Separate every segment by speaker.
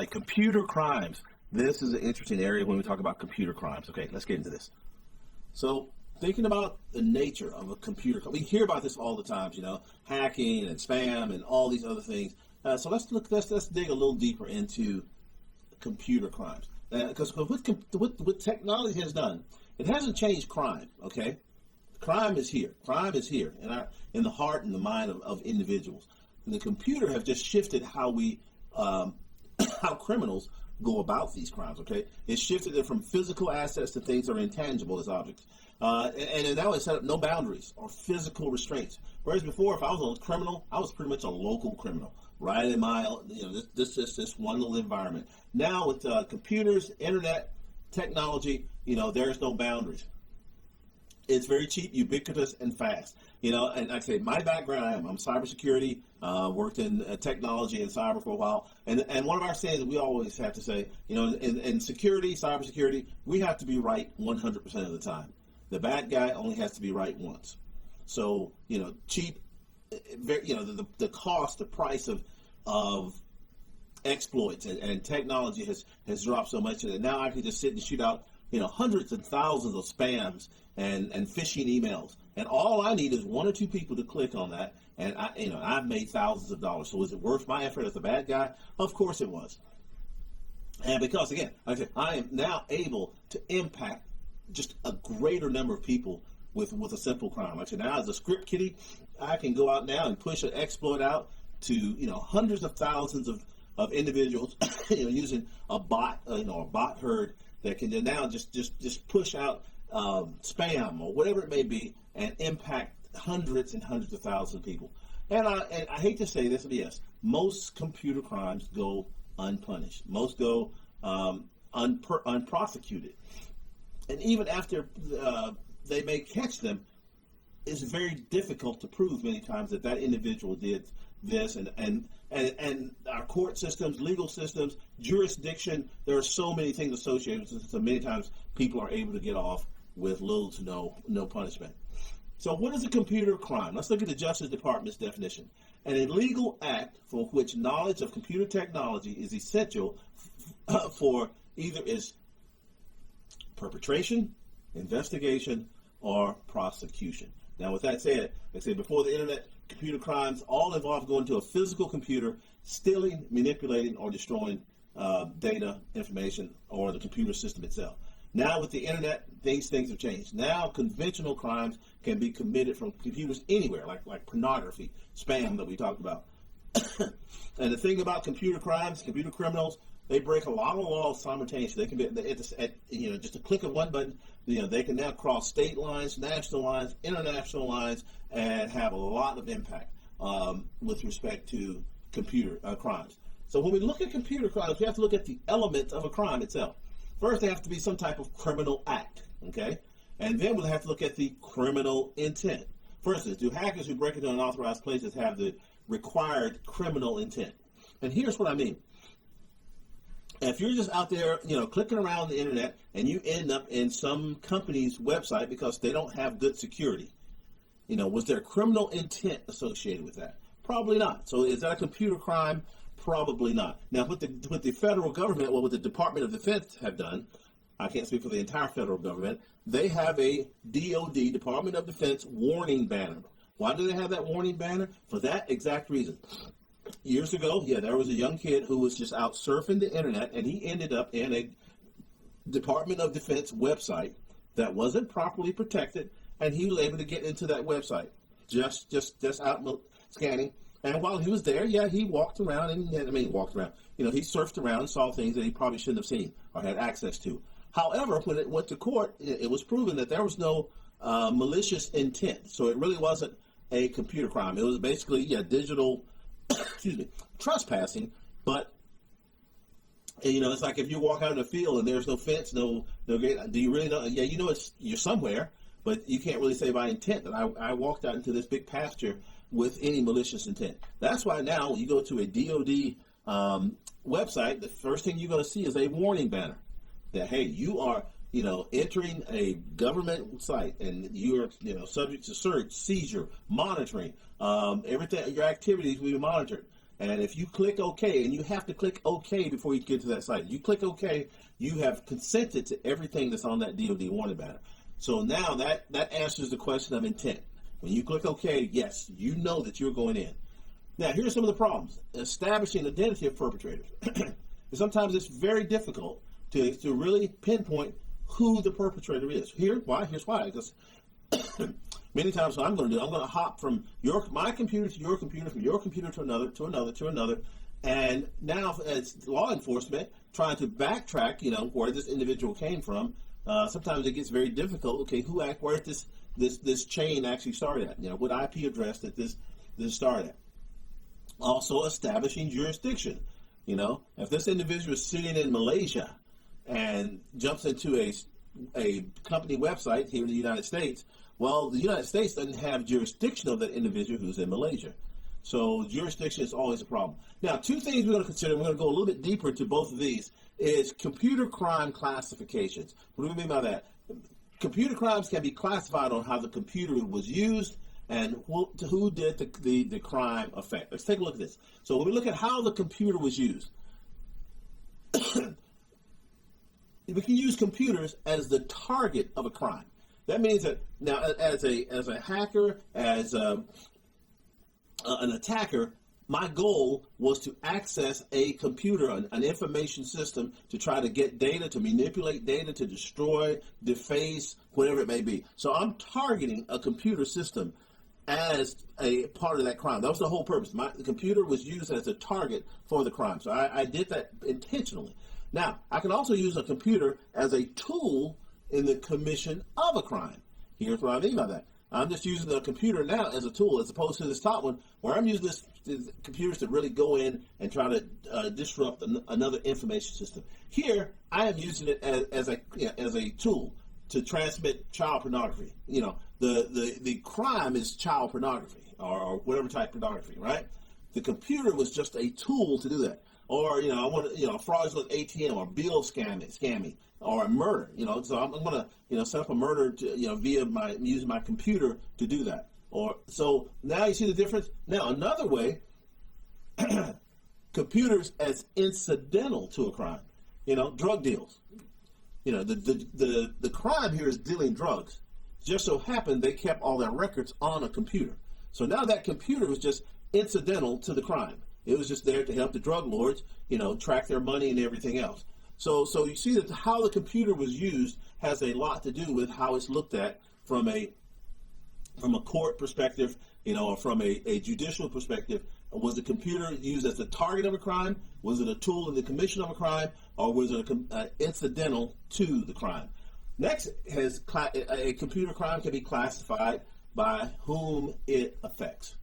Speaker 1: right, computer crimes. This is an interesting area when we talk about computer crimes. Okay, let's get into this. So, thinking about the nature of a computer, we hear about this all the time, hacking and spam and all these other things. So let's dig a little deeper into computer crimes, because what technology has done, it hasn't changed crime. Okay, crime is here. Crime is here in the heart and the mind of individuals. And the computer have just shifted how we how criminals go about these crimes. Okay, it shifted it from physical assets to things that are intangible as objects, and now it set up no boundaries or physical restraints. Whereas before, if I was a criminal, I was pretty much a local criminal, right in my this one little environment. Now with computers, internet, technology, there's no boundaries. It's very cheap, ubiquitous, and fast. And like I say, my background, I'm cybersecurity, worked in technology and cyber for a while. And one of our sayings that we always have to say, in security, cybersecurity, we have to be right 100% of the time. The bad guy only has to be right once. So, cheap, the cost, the price of exploits and technology has dropped so much that now I can just sit and shoot out hundreds and thousands of spams and phishing emails, and all I need is one or two people to click on that, and I've made thousands of dollars. So is it worth my effort as a bad guy? Of course it was. And because again, like I said, I am now able to impact just a greater number of people with a simple crime. Like I said, now as a script kiddie, I can go out now and push an exploit out to hundreds of thousands of individuals using a bot, a bot herd that can now just push out spam or whatever it may be and impact hundreds and hundreds of thousands of people. And I hate to say this, but yes, most computer crimes go unpunished. Most go unprosecuted. And even after they may catch them, it's very difficult to prove many times that individual did this, and our court systems, legal systems, jurisdiction, there are so many things associated with this, so many times people are able to get off with little to no punishment. So what is a computer crime? Let's look at the Justice Department's definition. An illegal act for which knowledge of computer technology is essential for either its perpetration, investigation, or prosecution. Now, with that said, like I said, before the internet, computer crimes all involve going to a physical computer, stealing, manipulating, or destroying data, information, or the computer system itself. Now, with the internet, things have changed. Now, conventional crimes can be committed from computers anywhere, like pornography, spam that we talked about. And the thing about computer crimes, computer criminals, they break a lot of laws simultaneously. They can be at just a click of one button. They can now cross state lines, national lines, international lines, and have a lot of impact with respect to computer crimes. So when we look at computer crimes, we have to look at the elements of a crime itself. First, there has to be some type of criminal act, okay? And then we'll have to look at the criminal intent. For instance, do hackers who break into unauthorized places have the required criminal intent? And here's what I mean. If you're just out there, clicking around the internet and you end up in some company's website because they don't have good security, was there criminal intent associated with that? Probably not. So is that a computer crime? Probably not. Now, what the federal government, what the Department of Defense have done, I can't speak for the entire federal government, they have a DOD, Department of Defense, warning banner. Why do they have that warning banner? For that exact reason. Years ago, there was a young kid who was just out surfing the internet, and he ended up in a Department of Defense website that wasn't properly protected, and he was able to get into that website just out scanning. And while he was there, he walked around he surfed around and saw things that he probably shouldn't have seen or had access to. However, when it went to court, it was proven that there was no malicious intent. So it really wasn't a computer crime. It was basically, digital trespassing, but it's like if you walk out in the field and there's no fence, no gate. Do you really know? Yeah, you're somewhere, but you can't really say by intent that I walked out into this big pasture with any malicious intent. That's why now when you go to a DOD website, the first thing you're going to see is a warning banner that, hey, you are entering a government site, and you're, subject to search, seizure, monitoring. Everything, your activities will be monitored. And if you click OK, and you have to click OK before you get to that site, you click OK, you have consented to everything that's on that DoD wanted banner. So now that answers the question of intent. When you click OK, yes, you know that you're going in. Now, here are some of the problems. Establishing identity of perpetrators. Sometimes it's very difficult to really pinpoint who the perpetrator is. Here's why. Because many times what I'm going to hop from my computer to your computer, from your computer to another, and now as law enforcement trying to backtrack, where this individual came from. Sometimes it gets very difficult. Okay, where this chain actually started at? What IP address that this started at? Also, establishing jurisdiction. If this individual is sitting in Malaysia and jumps into a company website here in the United States, well, the United States doesn't have jurisdiction of that individual who's in Malaysia. So jurisdiction is always a problem. Now, two things we're going to consider, we're going to go a little bit deeper into both of these, is computer crime classifications. What do we mean by that? Computer crimes can be classified on how the computer was used and who did the crime affect. Let's take a look at this. So when we look at how the computer was used, we can use computers as the target of a crime. That means that now, as a hacker, as an attacker, my goal was to access a computer, an information system, to try to get data, to manipulate data, to destroy, deface, whatever it may be. So I'm targeting a computer system as a part of that crime. That was the whole purpose. The computer was used as a target for the crime. So I did that intentionally. Now, I can also use a computer as a tool in the commission of a crime. Here's what I mean by that. I'm just using the computer now as a tool, as opposed to this top one, where I'm using this computers to really go in and try to disrupt another information system. Here, I am using it as a tool to transmit child pornography. The crime is child pornography or whatever type of pornography, right? The computer was just a tool to do that. Or, I want to, fraudulent ATM or bill scamming or a murder, so I'm going to, set up a murder to, via using my computer to do that. So now you see the difference? Now, another way, computers as incidental to a crime, drug deals. The crime here is dealing drugs. Just so happened they kept all their records on a computer. So now that computer was just incidental to the crime. It was just there to help the drug lords, track their money and everything else. So you see that how the computer was used has a lot to do with how it's looked at from a court perspective, or from a judicial perspective. Was the computer used as the target of a crime? Was it a tool in the commission of a crime? Or was it incidental to the crime? Next, a computer crime can be classified by whom it affects.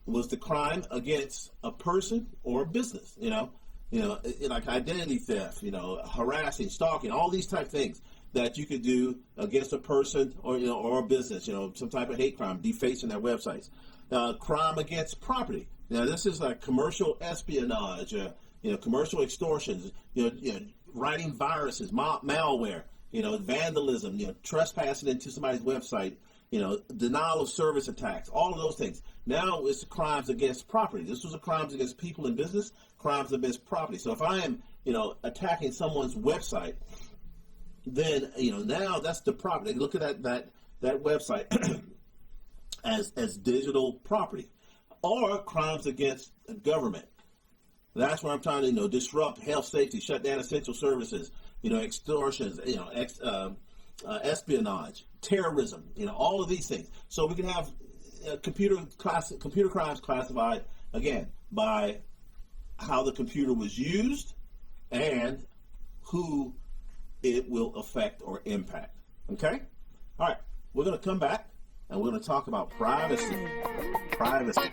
Speaker 1: Was the crime against a person or a business? Like identity theft, harassing, stalking, all these type of things that you could do against a person or a business, some type of hate crime, defacing their websites. Crime against property. Now, this is like commercial espionage, commercial extortions, writing viruses, malware, vandalism, trespassing into somebody's website, denial of service attacks, all of those things. Now it's crimes against property. This was a crimes against people in business, crimes against property. So if I am, attacking someone's website, then, now that's the property. Look at that website as digital property. Or crimes against government. That's where I'm trying to, disrupt health, safety, shut down essential services, extortions, espionage, terrorism, all of these things. So we can have computer crimes classified, again, by how the computer was used and who it will affect or impact. Okay? All right. We're going to come back and we're going to talk about privacy. Privacy.